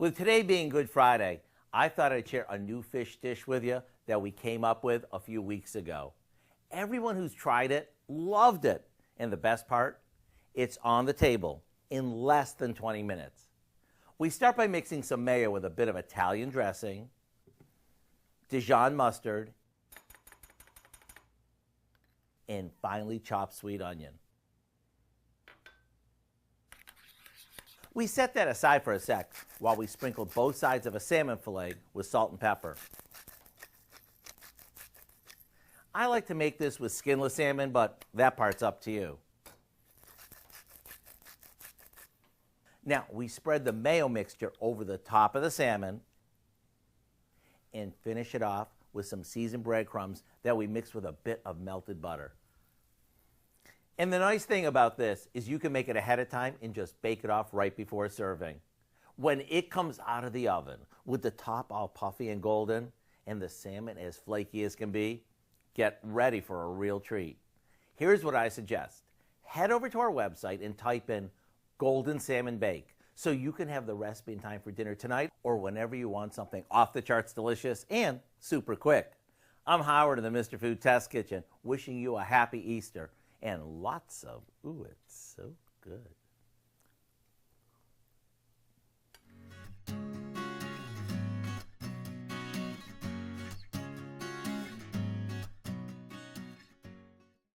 With today being Good Friday, I thought I'd share a new fish dish with you that we came up with a few weeks ago. Everyone who's tried it loved it. And the best part, it's on the table in less than 20 minutes. We start by mixing some mayo with a bit of Italian dressing, Dijon mustard, and finely chopped sweet onion. We set that aside for a sec while we sprinkled both sides of a salmon fillet with salt and pepper. I like to make this with skinless salmon, but that part's up to you. Now, we spread the mayo mixture over the top of the salmon and finish it off with some seasoned breadcrumbs that we mix with a bit of melted butter. And the nice thing about this is you can make it ahead of time and just bake it off right before serving. When it comes out of the oven with the top all puffy and golden and the salmon as flaky as can be, get ready for a real treat. Here's what I suggest. Head over to our website and type in Golden Salmon Bake so you can have the recipe in time for dinner tonight or whenever you want something off the charts delicious and super quick. I'm Howard in the Mr. Food Test Kitchen, wishing you a happy Easter and lots of, ooh, it's so good.